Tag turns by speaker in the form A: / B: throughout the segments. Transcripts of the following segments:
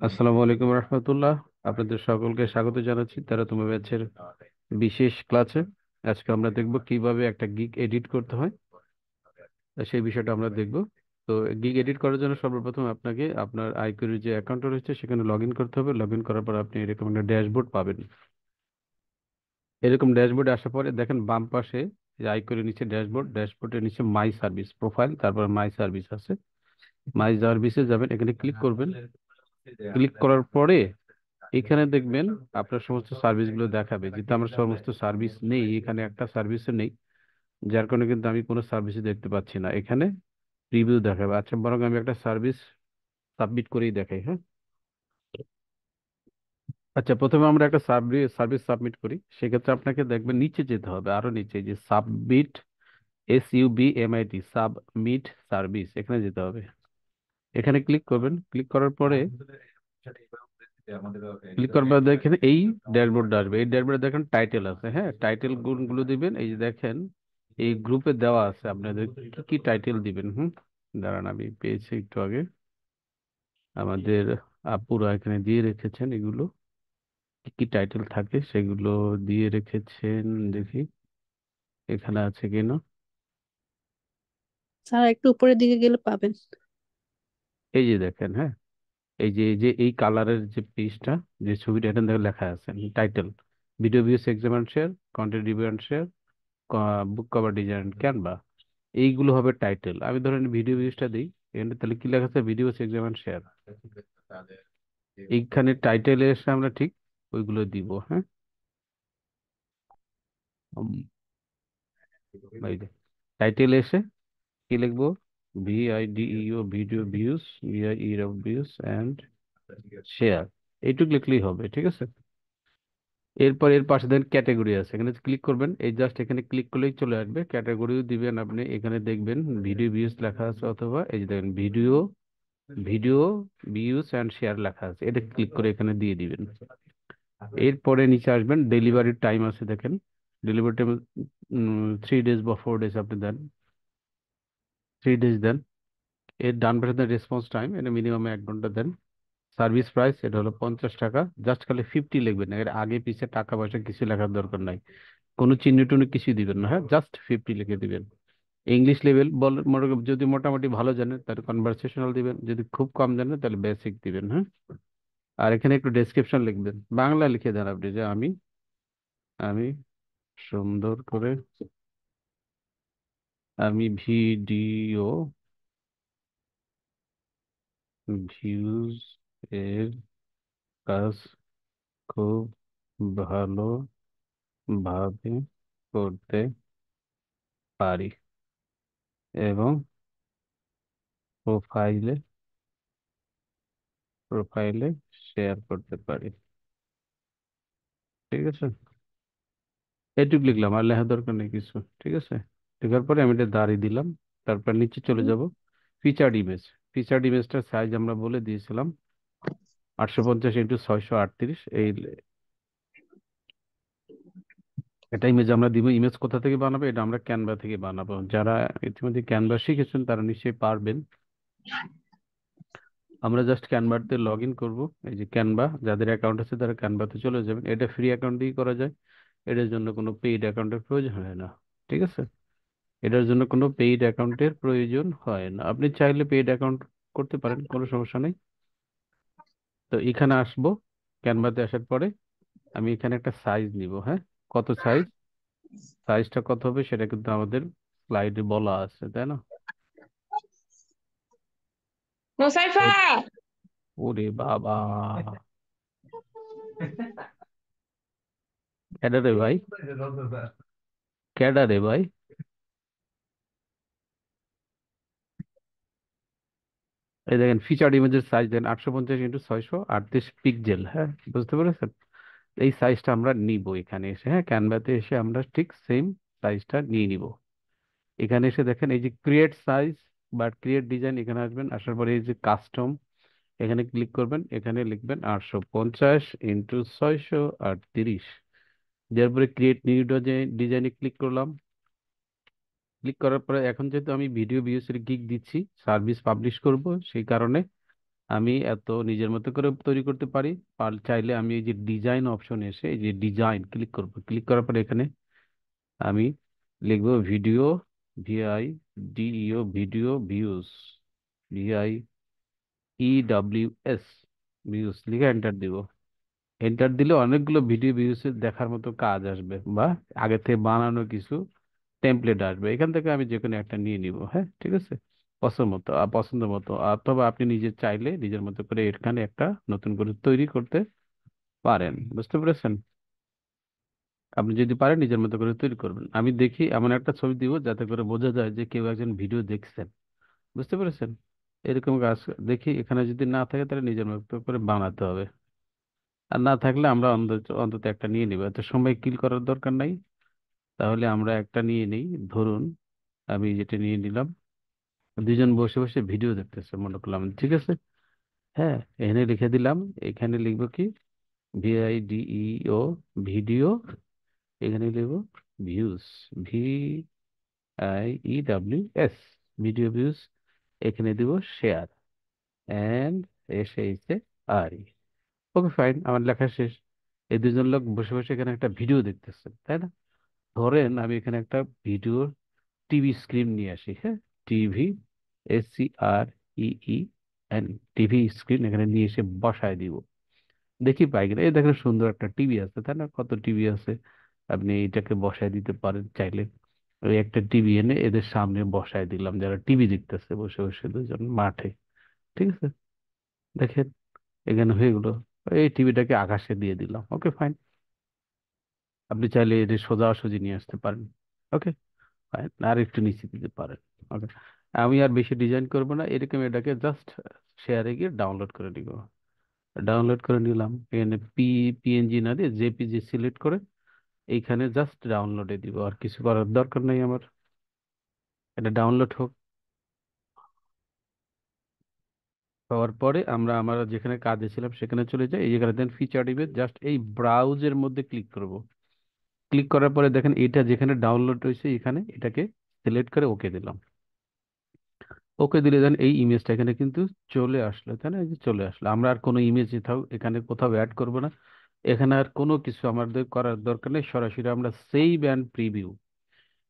A: আসসালামু আলাইকুম রহমতুল্লাহ। আপনাদের সকলকে স্বাগত জানাচ্ছি 13তম ব্যাচের বিশেষ ক্লাসে। আজকে আমরা দেখব কিভাবে একটা গিগ এডিট করতে হয়। সেই বিষয়টা আমরা দেখব। তো গিগ এডিট করার জন্য সর্বপ্রথম আপনাকে আপনার আইকিউর যে অ্যাকাউন্ট রয়েছে সেখানে লগ ইন করতে হবে। লগ ইন করার পর আপনি এরকম একটা ড্যাশবোর্ড পাবেন। এরকম ড্যাশবোর্ডে আসার পরে দেখেন বাম পাশে যে আইকিউর নিচে ড্যাশবোর্ড, ড্যাশবোর্ডের নিচে মাই সার্ভিস প্রোফাইল, তারপর মাই সার্ভিস আছে। মাই সার্ভিসে যাবেন, এখানে ক্লিক করবেন। ক্লিক করার পরে এখানে দেখবেন আপনার সমস্ত সার্ভিসগুলো দেখাবে, যেহেতু আমার সমস্ত সার্ভিস নেই, এখানে একটা সার্ভিসও নেই, যার কারণে কিন্তু আমি কোনো সার্ভিসই দেখতে পাচ্ছি না। এখানে রিভিউ দেখাবে। আচ্ছা, বরং আমি একটা সার্ভিস সাবমিট করেই দেখাই, হ্যাঁ। আচ্ছা, প্রথমে আমরা একটা সার্ভিস সাবমিট করি। সেক্ষেত্রে আপনাকে দেখবেন নিচে যেতে হবে, আরো নিচে, যে সাবমিট, SUBMIT, সাবমিট সার্ভিস, এখানে যেতে হবে। এখানে ক্লিক করবেন। ক্লিক করার পরে দেখেন এই ড্যাশবোর্ড আসবে। এই ড্যাশবোর্ডে দেখেন টাইটেল আছে, হ্যাঁ। টাইটেল গুলো দিবেন। এই যে দেখেন এই গ্রুপে দেওয়া আছে আপনাদের কি কি টাইটেল দিবেন। দাঁড়ান, আমি পেয়েছি একটু আগে। আমাদের আপুরা এখানে দিয়ে রেখেছেন এগুলো, কি কি টাইটেল থাকে সেগুলো দিয়ে রেখেছেন। দেখি এখানে আছে কিনা।
B: স্যার একটু উপরের দিকে গেলে পাবেন।
A: এই যে দেখেন, হ্যাঁ, এই যে এই কালারের যে পেজটা, যে ছবিটা, এখানে দেখে লেখা আছে title: video views, exam and share, content review and share, book cover design, Canva. এইগুলো হবে টাইটেল। আমি ধরেন ভিডিও ভিউজটা দিই। এখানে তাহলে কি লেখা আছে? Video exam and share. এইখানে টাইটেলে এসে আমরা ঠিক ওইগুলো দিব, হ্যাঁ। উম, এই যে টাইটেল এসে কি লিখবো? VIDEO, video views, views and share. এইটুকু লিখলেই হবে, ঠিক আছে। এরপর এর পাশে দেখেন ক্যাটাগরি আছে, এখানে ক্লিক করবেন। এই জাস্ট এখানে ক্লিক করলেই চলে আসবে। ক্যাটাগরিও দিবেন আপনি। এখানে দেখবেন ভিডিও ভিউজ লেখা আছে, অথবা এই যে দেখেন video video views and share লেখা আছে। এটা ক্লিক করে এখানে দিয়ে দিবেন। এরপরে নিচে আসবেন, ডেলিভারির টাইম আছে দেখেন। ডেলিভারি টাইম 3 ডেজ বা 4 ডেজ আপনি দেন। 3 ডেজ দেন। এর ডান পাশে দেন রেসপন্স টাইম, এটা মিনিমাম 1 ঘন্টা দেন। সার্ভিস প্রাইস এটা হলো 50 টাকা। জাস্ট খালি 50 লিখবেন, এর আগে পিছে টাকা পয়সা কিছু লেখার দরকার নাই। কোনো চিহ্ন টুনি কিছু দিবেন না, হ্যাঁ, জাস্ট 50 লিখে দিবেন। ইংলিশ লেভেল বল, যদি মোটামুটি ভালো জানেন তাহলে কনভারসেশনাল দিবেন, যদি খুব কম জানেন তাহলে বেসিক দিবেন, হ্যাঁ। আর এখানে একটু ডেসক্রিপশন লিখবেন, বাংলা লিখে দেন আপনি, যে আমি আমি সুন্দর করে, আমি ভিডিও ভিউজ এর কাজ খুব ভালো ভাবে করতে পারি এবং প্রোফাইলে প্রোফাইলে শেয়ার করতে পারি, ঠিক আছে। এইটুকু লিখলাম, আর লেখার দরকার নেই কিছু, ঠিক আছে। লেখার পরে আমি এটা দাঁড়িয়ে দিলাম। তারপর নিচে চলে যাব। Featured image. ফিচার্ড ইমেজটার সাইজ আমরা বলে দিয়েছিলাম 850 x 638। এটা ইমেজ আমরা দিব। ইমেজ কোথা থেকে বানাবো? এটা আমরা ক্যানভা থেকে বানাবো। যারা ইতিমধ্যে ক্যানভা শিখেছেন তারা নিশ্চয়ই পারবেন। আমরা জাস্ট ক্যানভাতে লগ ইন করবো। এই যে ক্যানভা, যাদের অ্যাকাউন্ট আছে তারা ক্যানভাতে চলে যাবেন। এটা ফ্রি অ্যাকাউন্ট দিয়ে করা যায়। এটার জন্য কোনো পেইড অ্যাকাউন্টের প্রয়োজন হয় না, ঠিক আছে। এটার জন্য কোনো পেইড অ্যাকাউন্টের প্রয়োজন হয় না। আপনি চাইলে পেইড অ্যাকাউন্ট করতে পারেন, কোনো সমস্যা নেই। তো এখানে আসবো। ক্যানভাতে আসার পরে আমি এখানে একটা সাইজ নিব, হ্যাঁ। কত সাইজ? সাইজটা কত হবে সেটা কিন্তু আমাদের স্লাইডে বলা আছে, তাই না?
B: মোসাইফা,
A: ও- ওরে বাবা, ক্যাডা রে ভাই, ক্যাডা রে ভাই। এই দেখেন ফিচার্ড ইমেজের সাইজ দেন 850 x 638 পিক্সেল, হ্যাঁ। বুঝতে পেরেছেন? এই সাইজটা আমরা নিব এখানে এসে, হ্যাঁ। ক্যানভাতে এসে আমরা ঠিক সেম সাইজটা নিয়ে নিব। এখানে এসে দেখেন এই যে ক্রিয়েট সাইজ বা ক্রিয়েট ডিজাইন, এখানে আসবেন। আসার পরে এই যে কাস্টম, এখানে ক্লিক করবেন। এখানে লিখবেন 850 x 638। তারপরে ক্রিয়েট নিউ ডিজাইনে ক্লিক করলাম। ক্লিক করার পরে এখন যেহেতু আমি ভিডিও ভিউস এর গিগ দিচ্ছি, সার্ভিস পাবলিশ করব, সেই কারণে আমি এত নিজের মতো করে তৈরি করতে পারি। চাইলে আমি এই যে ডিজাইন অপশন এসে এই যে ডিজাইন ক্লিক করব, ক্লিক করার পরে এখানে আমি লিখবো video, V I D E O, video views, V I E W S, views লিখে এন্টার দিব। এন্টার দিলে অনেকগুলো ভিডিও ভিউস দেখার মতো কাজ আসবে, বা আগে থেকে বানানো কিছু টেমপ্লেট আসবে। এখান থেকে আমি যে কোনো একটা নিয়ে নিব। হ্যাঁ, ঠিক আছে, পছন্দ মতো। অথবা আপনি নিজে চাইলে নিজের মতো করে এখানে একটা নতুন করে তৈরি করতে পারেন। বুঝতে পেরেছেন? আপনি যদি পারেন নিজের মতো করে তৈরি করবেন। আমি দেখি এমন একটা ছবি দিব যাতে করে বোঝা যায় যে কেউ একজন ভিডিও দেখছেন। বুঝতে পেরেছেন? এরকম কাজ দেখি এখানে যদি না থাকে তাহলে নিজের মতো করে বানাতে হবে। আর না থাকলে আমরা অন্তত অন্তত একটা নিয়ে নিব, এত সময় কিল করার দরকার নাই। তাহলে আমরা একটা নিয়ে নিই। ধরুন আমি যেটা নিয়ে নিলাম, দুজন বসে বসে ভিডিও দেখতেছে মনে করলাম, ঠিক আছে। হ্যাঁ, এখানে লিখে দিলাম। এখানে লিখবো কি, ভিআইডিইও, ভিডিও, এখানে লিখবো ভিউস, VIEWS, ভিডিও ভিউস। এখানে দিব share, and SHARE। Okay fine, আমার লেখা শেষ। এই দুজন লোক বসে বসে এখানে একটা ভিডিও দেখতেছে, তাই না? ধরেন আমি এখানে একটা ভিডিও টিভি স্ক্রিন নিয়ে আসি। হ্যাঁ, টিভি, SCREEN, টিভি স্ক্রিন এখানে নিয়ে এসে বসায় দিব। দেখি পাই কিনা। এই দেখেন সুন্দর একটা টিভি আছে, তাই না? কত টিভি আছে, আপনি এটাকে বসায় দিতে পারেন চাইলে। ওই একটা টিভি এনে এদের সামনে বসায় দিলাম, যারা টিভি দেখতেছে বসে বসে দুজন মাঠে। ঠিক আছে, দেখেন এখানে হয়ে গেলো। এই টিভিটাকে আকাশে দিয়ে দিলাম। ওকে ফাইন, আপনি চাইলে এটা সোজাসুজি নিয়ে আসতে পারেন। ওকে ফাইন, আর একটু নিচে দিতে পারেন। ওকে, আমি আর বেশি ডিজাইন করব না, এরকম এটাকে জাস্ট শেয়ারে গিয়ে ডাউনলোড করে নিব। ডাউনলোড করে নিলাম, এখানে পিএনজি না দিয়ে জেপিজি সিলেক্ট করে এইখানে জাস্ট ডাউনলোডে দিব, আর কিছু করার দরকার নেই আমার। এটা ডাউনলোড হোক। হওয়ার পরে আমরা যেখানে কাজে ছিলাম সেখানে চলে যাই। এই যেখানে দেন ফিচার দিবে, জাস্ট এই ব্রাউজের মধ্যে ক্লিক করব। ক্লিক করার পরে দেখেন এটা যেখানে ডাউনলোড হয়েছে এখানে এটাকে সিলেক্ট করে ওকে দিলাম। ওকে দিলে দেন এই ইমেজটা এখানে কিন্তু চলে আসলো, তাই না? এই যে চলে আসলো। আমরা আর কোনো ইমেজ এখানে কোথাও অ্যাড করব না। এখানে আর কোনো কিছু আমাদের করার দরকার নেই, সরাসরি আমরা সেভ অ্যান্ড প্রিভিউ।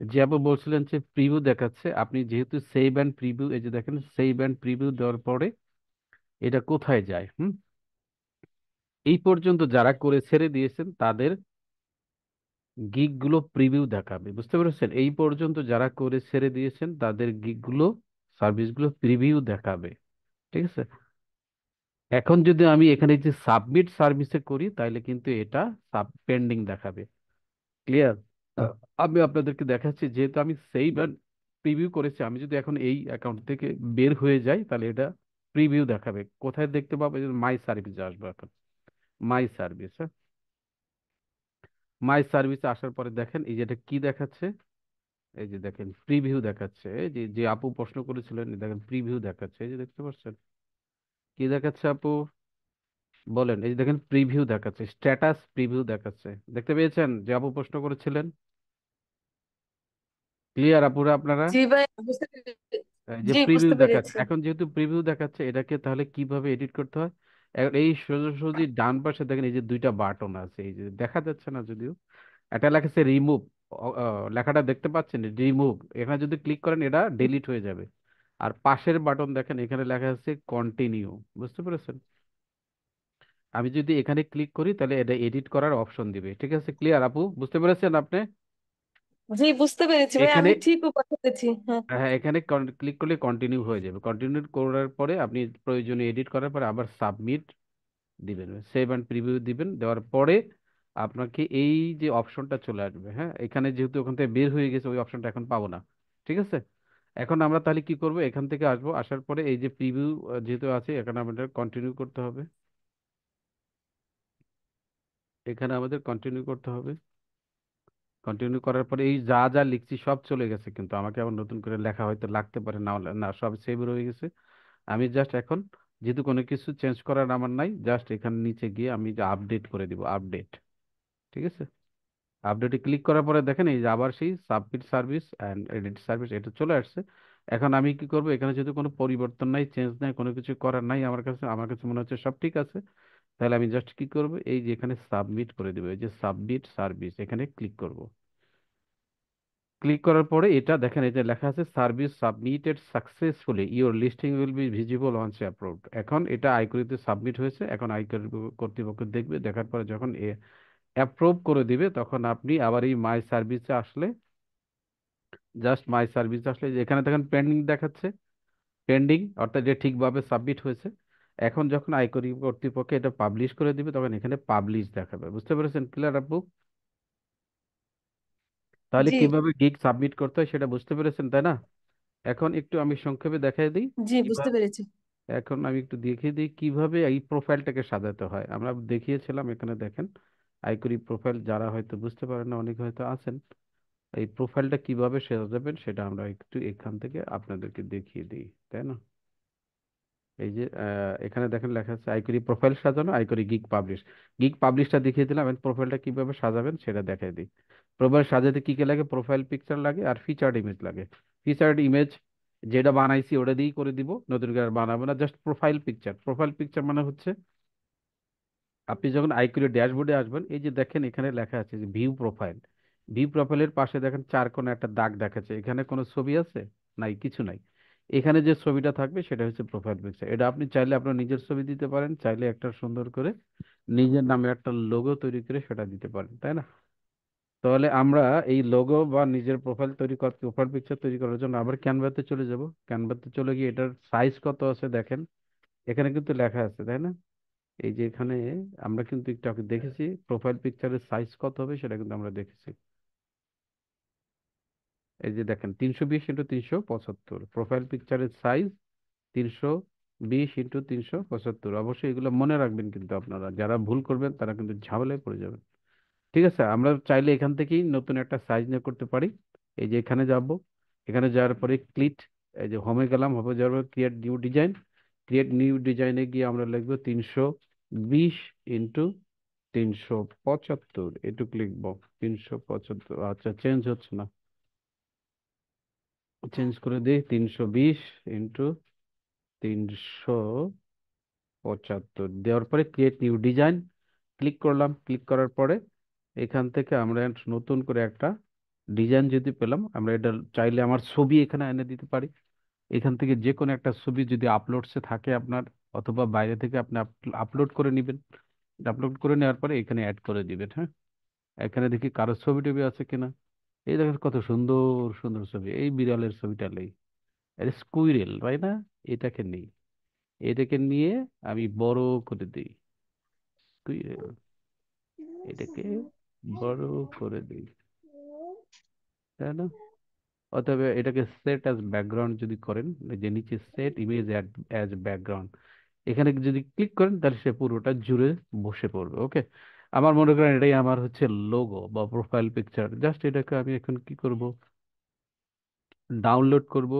A: যে আপু বলছিলেন যে প্রিভিউ দেখাচ্ছে, আপনি যেহেতু সেভ অ্যান্ড প্রিভিউ, এই যে দেখেন সেভ অ্যান্ড প্রিভিউ দেওয়ার পরে এটা কোথায় যায়? এই পর্যন্ত যারা করে ছেড়ে দিয়েছেন তাদের গিগ গুলো প্রিভিউ দেখাবে। বুঝতে পেরেছেন? এই পর্যন্ত যারা করে ছেড়ে দিয়েছেন তাদের গিগ গুলো, সার্ভিস গুলো প্রিভিউ দেখাবে। ঠিক আছে, এখন যদি আমি এখানে যে সাবমিট সার্ভিসে করি তাহলে কিন্তু এটা পেন্ডিং দেখাবে। ক্লিয়ার? আমি আপনাদেরকে দেখাচ্ছি, যেহেতু আমি সেই প্রিভিউ করেছি, আমি যদি এখন এই অ্যাকাউন্ট থেকে বের হয়ে যাই তাহলে এটা প্রিভিউ দেখাবে। কোথায় দেখতে পাবো? মাই সার্ভিস আসবে এখন। মাই সার্ভিস, হ্যাঁ, মাই সার্ভিসে আসার পরে দেখেন এই যে এটা কি দেখাচ্ছে। এই যে দেখেন প্রিভিউ দেখাচ্ছে। এই যে যে আপু প্রশ্ন করেছিলেন, এই দেখেন প্রিভিউ দেখাচ্ছে। এই যে দেখতে পাচ্ছেন কি দেখাচ্ছে আপু? বলেন। এই যে দেখেন প্রিভিউ দেখাচ্ছে, স্ট্যাটাস প্রিভিউ দেখাচ্ছে। দেখতে পেয়েছেন যে আপু প্রশ্ন করেছিলেন? ক্লিয়ার আপুরা আপনারা?
B: জি ভাই, বুঝতে
A: এই যে
B: জি
A: প্রিভিউ
B: বুঝতে
A: দেখাচ্ছে,
B: পেরেছি।
A: এখন যেহেতু প্রিভিউ দেখাচ্ছে এটাকে তাহলে কিভাবে এডিট করতে হয়? এই সোজাসুজি ডান পাশে দেখেন এই যে দুইটা বাটন আছে, এই যে দেখা যাচ্ছে না যদিও, একটা লেখা আছে রিমুভ। লেখাটা দেখতে পাচ্ছেন? রিমুভ, এখানে যদি ক্লিক করেন এটা ডিলিট হয়ে যাবে। আর পাশের বাটন দেখেন এখানে লেখা আছে কন্টিনিউ। বুঝতে পেরেছেন? আমি যদি এখানে ক্লিক করি তাহলে এটা এডিট করার অপশন দিবে। ঠিক আছে, ক্লিয়ার আপু? বুঝতে পেরেছেন আপনি?
B: জি বুঝতে পেরেছি ভাই,
A: এখানে,
B: আমি ঠিক কথা বলেছি। হ্যাঁ।
A: হ্যাঁ, এখানে ক্লিক করলে কন্টিনিউ হয়ে যাবে। কন্টিনিউ করার পরে আপনি প্রয়োজনীয় এডিট করার পরে আবার সাবমিট দিবেন, সেভ অ্যান্ড প্রিভিউ দিবেন। দেওয়ার পরে আপনাকে এই যে অপশনটা চলে আসবে। হ্যাঁ, এখানে যেহেতু ওখান থেকে বের হয়ে গেছে ওই অপশনটা এখন পাবো না। ঠিক আছে, এখন আমরা তাহলে কি করব? এখান থেকে আসবো, আসার পরে এই যে প্রিভিউ যেহেতু আছে এখানে আমাদের কন্টিনিউ করতে হবে। এখানে আমাদের কন্টিনিউ করতে হবে। কন্টিনিউ করার পরে এই যা যা লিখছি সব চলে গেছে, কিন্তু আমাকে আবার নতুন করে লেখা হয়তো লাগতে পারে, না না, সব সেভ রয়ে গেছে। আমি জাস্ট এখন যেহেতু কোনো কিছু চেঞ্জ করার আমার নাই, জাস্ট এখানে নিচে গিয়ে আমি যে আপডেট করে দিব, আপডেট। ঠিক আছে, আপডেটে ক্লিক করার পরে দেখেন এই যে আবার সেই submit service and edit service এটা চলে আসছে। এখন আমি কি করব, এখানে যদি কোনো পরিবর্তন নাই, চেঞ্জ নাই, কোনো কিছু করার নাই, আমার কাছে মনে হচ্ছে সব ঠিক আছে। তাহলে আমি জাস্ট কি করব, এই যে এখানে সাবমিট করে দেবো, এই যে সাবমিট সার্ভিস এখানে ক্লিক করব। ক্লিক করার পরে এটা দেখেন, এই যে লেখা আছে service submitted successfully, your listing will be visible once approved. এখন এটা আইকরিতে সাবমিট হয়েছে, এখন আইকরি কর্তৃপক্ষ দেখবে, দেখার পরে যখন অ্যাপ্রুভ করে দিবে, তখন আপনি আবার এই মাই সার্ভিসে আসলে, জাস্ট মাই সার্ভিস আসলে যে এখানে দেখেন পেন্ডিং দেখাচ্ছে, পেন্ডিং অর্থাৎ যে ঠিকভাবে সাবমিট হয়েছে। এখন যখন আয়কর কর্তৃপক্ষ এটা পাবলিশ করে দিবে, তখন এখানে পাবলিশ দেখাবে। বুঝতে পেরেছেন? ক্লিয়ার আপু? তাহলে
B: জি।
A: কিভাবে গিগ সাবমিট করতে হয় সেটা বুঝতে পেরেছেন, তাই না? এখন একটু আমি সংক্ষেপে দেখাই দিই
B: জি, বুঝতে
A: কিভাবে।
B: পেরেছি।
A: এখন আমি একটু দেখিয়ে দিই কিভাবে এই প্রোফাইলটাকে সাজাতে হয়। আমরা দেখিয়েছিলাম, এখানে দেখেন আইকরি প্রোফাইল, যারা হয়তো বুঝতে পারেন না, অনেকে হয়তো আছেন, এই প্রোফাইলটা কিভাবে সাজাবেন সেটা আমরা একটু এখান থেকে আপনাদেরকে দেখিয়ে দিই, তাই না? এই যে এখানে দেখেন লেখা আছে আইকরি প্রোফাইল সাজানো, আইকরি গিগ পাবলিশ। গিগ পাবলিশটা দেখিয়ে দিলাম, এন্ড প্রোফাইলটা কিভাবে সাজাবেন সেটা দেখাই দিই। প্রোফাইল সাজাতে কি কি লাগে? প্রোফাইল পিকচার লাগে আর ফিচার্ড ইমেজ লাগে। ফিচার্ড ইমেজ যেটা বানাইছি ওটা দিয়েই করে দিব, নতুন করে আর বানাবো না। Just profile picture, profile picture মানে হচ্ছে আপনি যখন আইকিউ ড্যাশবোর্ডে আসবেন, এই যে দেখেন এখানে লেখা আছে যে ভিউ প্রোফাইল। ভিউ প্রোফাইলের পাশে দেখেন চার কোণে একটা দাগ দেখাচ্ছে, এখানে কোনো ছবি আছে? নাই, কিছু নাই। এখানে যে ছবিটা থাকবে সেটা হচ্ছে প্রোফাইল পিকচার। এটা আপনি চাইলে আপনার নিজের ছবি দিতে পারেন, চাইলে একটা সুন্দর করে নিজের নামে একটা লোগো তৈরি করে সেটা দিতে পারেন, তাই না? তাহলে আমরা এই লোগো বা নিজের প্রোফাইল তৈরি কর, প্রোফাইল পিকচার তৈরি করার জন্য আবার ক্যানভাতে চলে যাব। ক্যানভাতে চলে গিয়ে এটার সাইজ কত আছে দেখেন, এখানে কিন্তু লেখা আছে, তাই না? এই যে এখানে আমরা কিন্তু একটু আগে দেখেছি প্রোফাইল পিকচারের সাইজ কত হবে, সেটা কিন্তু আমরা দেখেছি। এই যে দেখেন 320x375 প্রোফাইল পিকচারের সাইজ, 320x375। অবশ্যই এগুলো মনে রাখবেন, কিন্তু আপনারা যারা ভুল করবেন তারা কিন্তু ঝামেলায় পড়ে যাবেন। ঠিক আছে, আমরা চাইলে এখান থেকেই নতুন একটা সাইজ নিয়ে করতে পারি। এই যে এখানে যাব, এখানে যাওয়ার পরে ক্লিক, এই যে হোমে গেলাম, হোমে যাওয়ার পর create new design. Create new ডিজাইনে গিয়ে আমরা লিখবো 320x375, এটুকু লিখবো। 375, আচ্ছা চেঞ্জ হচ্ছে না, চেঞ্জ করে দিই। 320x375 দেওয়ার পরে ক্রিয়েট নিউ ডিজাইন ক্লিক করলাম। ক্লিক করার পরে এখান থেকে আমরা নতুন করে একটা ডিজাইন যদি পেলাম, আমরা এটা চাইলে আমার ছবি এখানে এনে দিতে পারি। এখান থেকে যে কোনো একটা ছবি যদি আপলোডসে থাকে আপনার, অথবা বাইরে থেকে আপনি আপলোড করে নেবেন। আপলোড করে নেওয়ার পরে এখানে অ্যাড করে দিবেন। হ্যাঁ, এখানে দেখি কারো ছবি টবি আছে কিনা। এই দেখেন কত সুন্দর সুন্দর ছবি, এই বিড়ালের ছবিটা নেই, এটা স্কুইরেল, তাই না? এটাকে নেই, এটাকে নিয়ে আমি বড় করে দিই, স্কুইরেল, এটাকে বড় করে দিই, তাই না? অথবা এটাকে সেট অ্যাজ ব্যাকগ্রাউন্ড যদি করেন, এই যে নিচে সেট ইমেজ অ্যাজ ব্যাকগ্রাউন্ড, এখানে যদি ক্লিক করেন তাহলে সে পুরোটা জুড়ে বসে পড়বে। ওকে, আমার মনে করেন এটাই আমার হচ্ছে লোগো বা প্রোফাইল পিকচার। জাস্ট এটাকে আমি এখন কি করব, ডাউনলোড করব।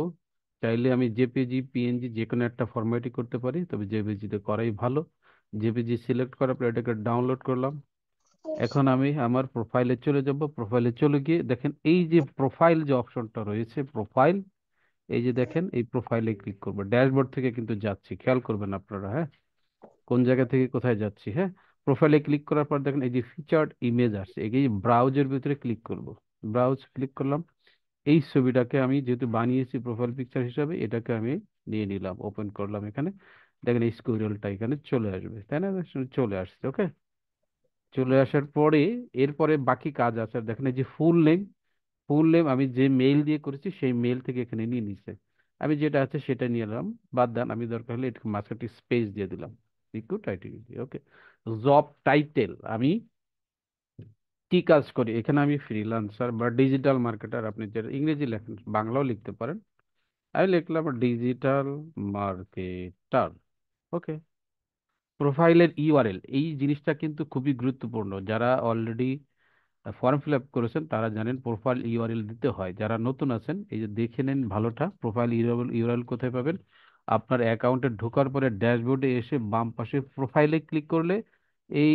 A: চাইলে আমি জেপিজি পিএনজি যে কোনো একটা ফরম্যাটই করতে পারি, তবে জেপিজিতে করাই ভালো। জেপিজি সিলেক্ট করার পর এটাকে ডাউনলোড করলাম। এখন আমি আমার প্রোফাইলে চলে যাব। প্রোফাইলে চলে গিয়ে দেখেন এই যে প্রোফাইল যে অপশনটা রয়েছে, প্রোফাইল, এই যে দেখেন এই প্রোফাইলে ক্লিক করবো। ড্যাশবোর্ড থেকে কিন্তু যাচ্ছি, খেয়াল করবেন আপনারা, হ্যাঁ, কোন জায়গা থেকে কোথায় যাচ্ছি। হ্যাঁ, প্রোফাইলে ক্লিক করার পর দেখেন এই যে ফিচার্ড ইমেজ আসছে, এই ব্রাউজের ভিতরে ক্লিক করব। ব্রাউজ ক্লিক করলাম। এই ছবিটাকে আমি যেহেতু বানিয়েছি প্রোফাইল পিকচার হিসাবে, এটাকে আমি নিয়ে নিলাম, ওপেন করলাম। এখানে দেখেন এই স্কুইরেলটা এখানে চলে আসবে, তাই না? চলে আসছে। ওকে, চলে আসার পরে এরপরে বাকি কাজ আছে। আর দেখেন এই যে ফুল নেম, ফুল নেম আমি যে মেইল দিয়ে করেছি সেই মেইল থেকে এখানে নিয়ে নিছে। আমি যেটা আছে সেটা নিয়ে এলাম, বাদ দেন, আমি দরকার হলে একটু মাঝখানে স্পেস দিয়ে দিলাম, একটু টাইটেল দিয়ে। ওকে, জব টাইটেল আমি কি কাজ করি, এখানে আমি ফ্রিল্যান্সার বা ডিজিটাল মার্কেটার, আপনি যেটা ইংরেজি লেখেন বাংলাও লিখতে পারেন। আমি লিখলাম ডিজিটাল মার্কেটার। ওকে, প্রোফাইলের ইউআরএল এই জিনিসটা কিন্তু খুবই গুরুত্বপূর্ণ। যারা অলরেডি ফর্ম ফিল আপ করেছেন তারা জানেন প্রোফাইল ইউআরএল দিতে হয়। যারা নতুন আছেন এই যে দেখে নেন ভালোটা, প্রোফাইল ইউআরএল ইউআরএল কোথায় পাবেন? আপনার অ্যাকাউন্টে ঢোকার পরে ড্যাশবোর্ডে এসে বাম পাশে প্রোফাইলে ক্লিক করলে এই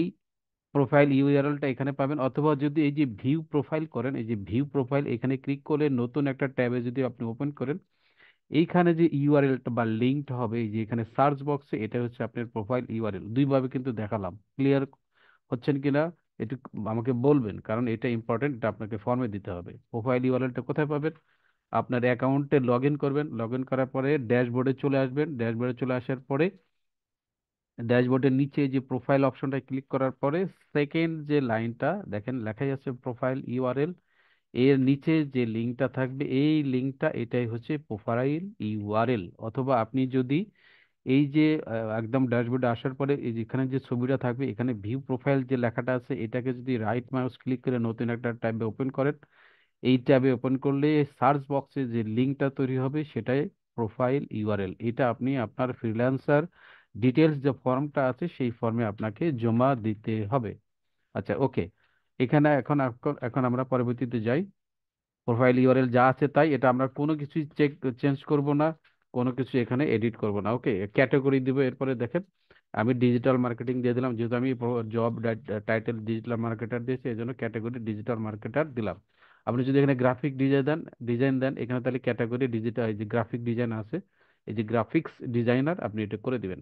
A: প্রোফাইল ইউআরএলটা এখানে পাবেন, অথবা যদি এই যে ভিউ প্রোফাইল করেন, এই যে ভিউ প্রোফাইল এখানে ক্লিক করে নতুন একটা ট্যাবে যদি আপনি ওপেন করেন, এইখানে যে ইউআরএলটা বা লিঙ্কটা হবে, এই যে এখানে সার্চ বক্সে, এটা হচ্ছে আপনার প্রোফাইল ইউআরএল। দুইভাবে কিন্তু দেখালাম, ক্লিয়ার হচ্ছেন কিনা একটু আমাকে বলবেন, কারণ এটা ইম্পর্টেন্ট, এটা আপনাকে ফর্মে দিতে হবে। প্রোফাইল ইউআরএলটা কোথায় পাবেন? আপনার অ্যাকাউন্টে লগ ইন করবেন, লগ ইন করার পরে ড্যাশবোর্ডে চলে আসবেন, ড্যাশবোর্ডে চলে আসার পরে ড্যাশবোর্ডের নিচে যে প্রোফাইল অপশনটা ক্লিক করার পরে সেকেন্ড যে লাইনটা দেখেন লেখাই আছে প্রোফাইল ইউআরএল, এর নিচে যে লিঙ্কটা থাকবে, এই লিঙ্কটা এটাই হচ্ছে প্রোফাইল ইউআরএল। অথবা আপনি যদি এই যে একদম ড্যাশবোর্ডে আসার পরে এই যে এখানে যে ছবিটা থাকবে, এখানে ভিউ প্রোফাইল যে লেখাটা আছে, এটাকে যদি রাইট মাউস ক্লিক করে নতুন একটা ট্যাবে ওপেন করেন, এই ট্যাবে ওপেন করলে সার্চ বক্সে যে লিঙ্কটা তৈরি হবে সেটাই প্রোফাইল ইউআরএল। এটা আপনি আপনার ফ্রিল্যান্সার ডিটেলস যে ফর্মটা আছে সেই ফর্মে আপনাকে জমা দিতে হবে। আচ্ছা, ওকে। এখানে এখন এখন এখন আমরা পরবর্তীতে যাই। প্রোফাইল ইউআরএল যা আছে তাই, এটা আমরা কোনো কিছুই চেঞ্জ করব না, কোনো কিছু এখানে এডিট করব না। ওকে, ক্যাটাগরি দিব। এরপরে দেখেন আমি ডিজিটাল মার্কেটিং দিয়ে দিলাম, যেহেতু আমি জব টাইটেল ডিজিটাল মার্কেটার দিয়েছি, এই জন্য ক্যাটাগরি ডিজিটাল মার্কেটার দিলাম। আপনি যদি এখানে গ্রাফিক ডিজাইন দেন এখানে, তাহলে ক্যাটাগরি ডিজিটাল, এই যে গ্রাফিক ডিজাইন আছে, এই যে গ্রাফিক্স ডিজাইনার, আপনি এটা করে দিবেন।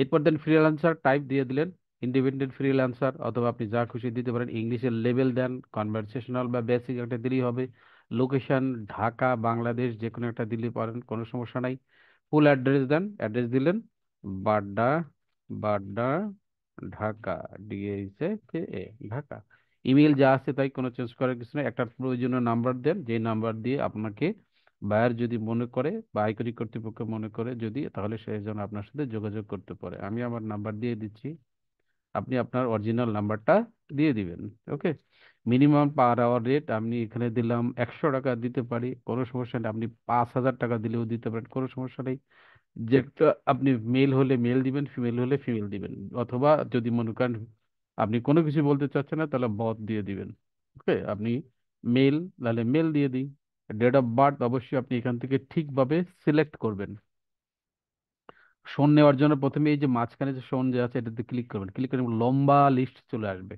A: এরপর দেন ফ্রিল্যান্সার টাইপ দিয়ে দিলেন, ইন্ডিপেন্ডেন্ট ফ্রিল্যান্সার, অথবা আপনি যা খুশি দিতে পারেন। ইংলিশের লেভেল দেন, কনভারসেশনাল বা বেসিক একটা দিলেই হবে। লোকেশন ঢাকা, বাংলাদেশ, যে কোনো একটা দিলে পারেন, কোনো সমস্যা নাই। ফুল অ্যাড্রেস দেন, অ্যাড্রেস দিলেন বাড্ডা, বাড্ডা, ঢাকা, DHA, ঢাকা। ইমেল যা আছে তাই, কোনো চেঞ্জ করার কিছু নেই। একটা প্রয়োজনীয় নাম্বার দেন, যে নাম্বার দিয়ে আপনাকে বায়ার যদি মনে করে বা আয়করিক কর্তৃপক্ষ মনে করে যদি, তাহলে সে যেন আপনার সাথে যোগাযোগ করতে পারে। আমি আমার নাম্বার দিয়ে দিচ্ছি, আপনি আপনার অরিজিনাল নাম্বারটা দিয়ে দিবেন। ওকে। মিনিমাম পার আওয়ার রেট আমি এখানে দিলাম 100 টাকা দিতে পারি, কোনো সমস্যা নেই। আপনি 5,000 টাকা দিলেও দিতে পারেন, কোনো সমস্যা নেই। যেটা আপনি মেল হলে মেল দিবেন, ফিমেল হলে ফিমেল দিবেন, অথবা যদি মনে করেন আপনি কোনো কিছু বলতে চাচ্ছেন না, তাহলে বথ দিয়ে দিবেন। ওকে, আপনি মেল, তাহলে মেল দিয়ে দিই। ডেট অফ বার্থ অবশ্যই আপনি এখান থেকে ঠিকভাবে সিলেক্ট করবেন। সন নেওয়ার জন্য প্রথমে এই যে মাঝখানে যে সন যে আছে এটাতে ক্লিক করবেন, ক্লিক করে লম্বা লিস্ট চলে আসবে।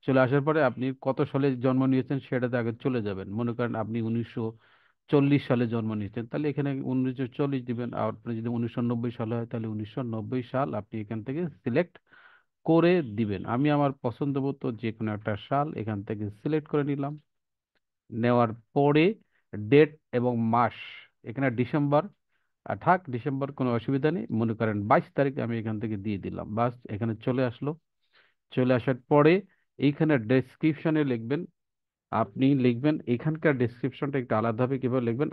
A: চলে আসার পরে আপনি কত সালে জন্ম নিয়েছেন সেটাতে আগে চলে যাবেন। মনে করেন আপনি 1940 সালে জন্ম নিয়েছেন, তাহলে এখানে 1940 দিবেন। আর আপনি যদি 1990 সালে হয়, তাহলে 1990 সাল আপনি এখান থেকে সিলেক্ট করে দিবেন। আমি আমার পছন্দ মতো যে কোনো একটা সাল এখান থেকে সিলেক্ট করে নিলাম। নেওয়ার পরে ডেট এবং মাস, এখানে ডিসেম্বর, আর থাক ডিসেম্বর, কোনো অসুবিধা নেই। মনে করেন 22 তারিখ আমি এখান থেকে দিয়ে দিলাম, বাস এখানে চলে আসলো। চলে আসার পরে এইখানে ডেসক্রিপশনে লিখবেন, আপনি লিখবেন এখানকার ডেসক্রিপশনটা একটু আলাদা হবে। কিভাবে লিখবেন?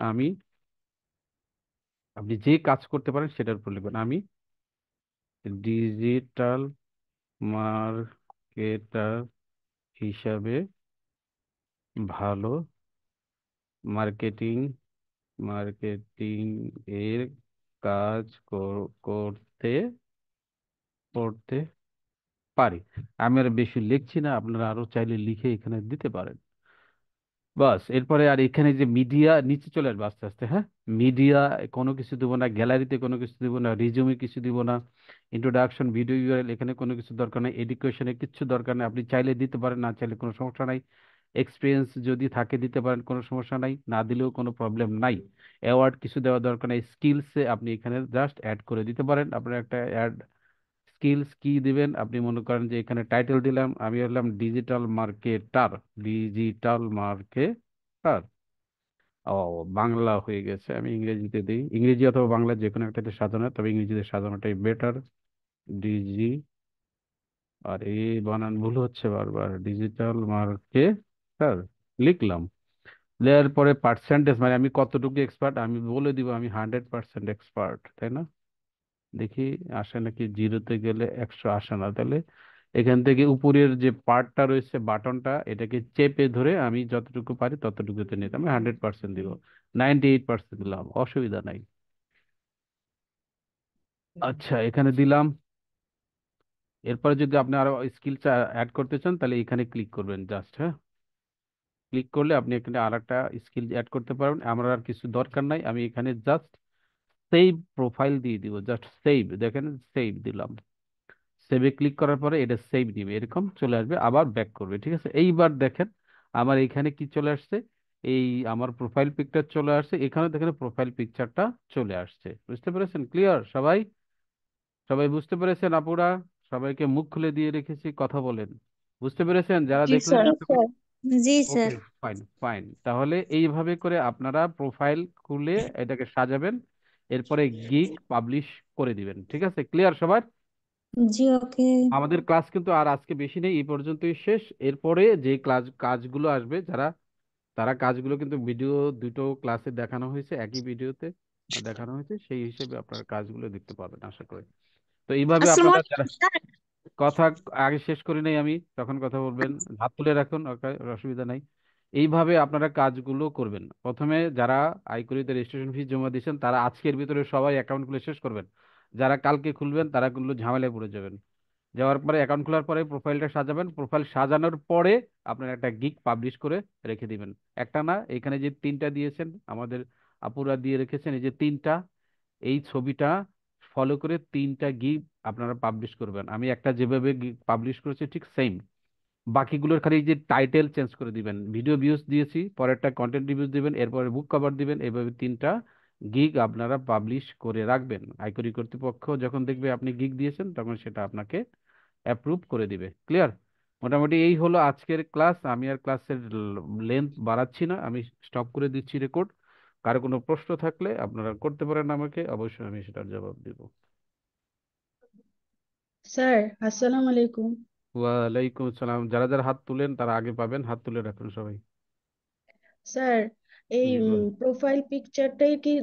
A: আপনি যে কাজ করতে পারেন সেটার উপর লিখবেন। আমি ডিজিটাল মার্কেটার হিসাবে ভালো মার্কেটিং মার্কেটিং এর কাজ করতে করতে পারি। আমি আর বেশি লিখছি না, আপনারা আরো চাইলে লিখে এখানে দিতে পারেন। বাস এরপরে আর এখানে যে মিডিয়া নিচে চলে আসবে আস্তে আস্তে। হ্যাঁ, মিডিয়া কোনো কিছু দিব না, গ্যালারিতে কোনো কিছু দিব না, রিজুমে কিছু দিব না, ইন্ট্রোডাকশন, ভিডিও ইউআরএল এখানে কোনো কিছু দরকার নেই, এডুকেশনে কিছু দরকার নেই। আপনি চাইলে দিতে পারেন, না চাইলে কোনো সমস্যা নাই। এক্সপিরিয়েন্স যদি থাকে দিতে পারেন, কোনো সমস্যা নাই, না দিলেও কোনো প্রবলেম নাই। অ্যাওয়ার্ড কিছু দেওয়া দরকার নেই। স্কিলসে আপনি এখানে জাস্ট অ্যাড করে দিতে পারেন। আপনার একটা অ্যাড স্কিলস কি দিবেন? আপনি মনে করেন যে এখানে টাইটেল দিলাম, আমি হলাম ডিজিটাল মার্কেটার, ডিজিটাল মার্কেটার। ও, বাংলা হয়ে গেছে, আমি ইংরেজিতে দিই। ইংরেজি অথবা বাংলা যে কোনো একটাতে সাজানো, তবে ইংরেজিতে সাজানোটাই বেটার। ডিজি, আর এই বানান ভুল হচ্ছে বারবার, ডিজিটাল মার্কেটার লিখলাম। দেওয়ার পরে পার্সেন্টেজ, মানে আমি কতটুকু এক্সপার্ট আমি বলে দিব, আমি 100% এক্সপার্ট, তাই না? দেখি আসে নাকি, জিরোতে গেলে 100 আসে না, তাহলে এখান থেকে উপরের যে পার্টটা রয়েছে বাটনটা, এটাকে চেপে ধরে আমি যতটুকু পারি ততটুকুতে নিতে আমি 100% দিব। 98% দিলাম, অসুবিধা নাই। আচ্ছা, এখানে দিলাম। এরপরে যদি আপনি আরো স্কিল অ্যাড করতে চান, তাহলে এখানে ক্লিক করবেন জাস্ট। হ্যাঁ, ক্লিক করলে আপনি এখানে আর একটা স্কিল অ্যাড করতে পারবেন। আমার আর কিছু দরকার নাই, আমি এখানে জাস্ট সেভ প্রোফাইল দিয়ে দিব, জাস্ট সেভ, দেখেন সেভ দিলাম। সেভে ক্লিক করার পরে এটা সেভ দিবে, এরকম চলে আসবে, আবার ব্যাক করবে। ঠিক আছে, এইবার দেখেন আমার এখানে কি চলে আসছে, এই আমার প্রোফাইল পিকচার চলে আসছে, এখানে দেখেন প্রোফাইল পিকচারটা চলে আসছে। বুঝতে পেরেছেন? ক্লিয়ার সবাই? সবাই বুঝতে পেরেছেন আপুরা? সবাইকে মুখ খুলে দিয়ে রেখেছি, কথা বলেন। বুঝতে পেরেছেন যারা
B: জি
A: দেখলেন
B: স্যার।
A: এতক্ষণ?
C: জি
A: ওকে,
C: স্যার।
A: Fine fine. তাহলে এইভাবে করে আপনারা প্রোফাইল খুলে এটাকে সাজাবেন, এরপরে গিগ পাবলিশ করে দিবেন। ঠিক আছে, ক্লিয়ার সবার?
C: জি ওকে।
A: আমাদের ক্লাস কিন্তু আর আজকে বেশি নেই, এই পর্যন্তই শেষ। এরপরে যে ক্লাস কাজগুলো আসবে, যারা তারা কাজগুলো কিন্তু ভিডিও দুটো ক্লাসে দেখানো হয়েছে, একই ভিডিওতে দেখানো হয়েছে, সেই হিসেবে আপনারা কাজগুলো দেখতে পাবেন আশা করি। তো এইভাবে
C: আসসালামু
A: আপনারা যারা
C: আলাইকুম স্যার।
A: কথা আগে শেষ করি নাই আমি, তখন কথা বলবেন, হাত তুলে রাখুন, ওকে, অসুবিধা নাই। এইভাবে আপনারা কাজগুলো করবেন। প্রথমে যারা আইকরিতে রেজিস্ট্রেশন ফি জমা দিয়েছেন তারা আজকের ভিতরে সবাই অ্যাকাউন্ট খুলে শেষ করবেন। যারা কালকে খুলবেন তারা কিন্তু ঝামেলায় পড়ে যাবেন। যাওয়ার পরে অ্যাকাউন্ট খোলার পরে প্রোফাইলটা সাজাবেন, প্রোফাইল সাজানোর পরে আপনার একটা গিগ পাবলিশ করে রেখে দিবেন। একটা না, এখানে যে তিনটা দিয়েছেন আমাদের আপুরা দিয়ে রেখেছেন, এই যে তিনটা, এই ছবিটা ফলো করে তিনটা গিগ আপনারা পাবলিশ করবেন। আমি একটা যেভাবে পাবলিশ করেছি ঠিক সেম, বাকিগুলোর খালি এই যে টাইটেল চেঞ্জ করে দিবেন। ভিডিও ভিউজ দিয়েছি, পরেরটা কন্টেন্ট রিভিউজ দিবেন, এরপরে বুক কভার দিবেন। এইভাবে তিনটা গিগ আপনারা পাবলিশ করে রাখবেন। আইকরি কর্তৃপক্ষ যখন দেখবে আপনি গিগ দিয়েছেন তখন সেটা আপনাকে অ্যাপ্রুভ করে দিবে। ক্লিয়ার? মোটামুটি এই হলো আজকের ক্লাস। আমি আর ক্লাসের লেন্থ বাড়াচ্ছি না, আমি স্টপ করে দিচ্ছি রেকর্ড। কারো কোনো প্রশ্ন থাকলে আপনারা করতে পারেন আমাকে, অবশ্যই আমি সেটার জবাব দিব।
D: স্যার আসসালামু আলাইকুম।
A: ওয়ালাইকুম আসসালাম। যারা যারা হাত তুলেন তারা আগে পাবেন, হাত তুলে রাখুন সবাই।
D: স্যার এই
A: জি বল।
D: প্রোফাইল পিকচারটাই কি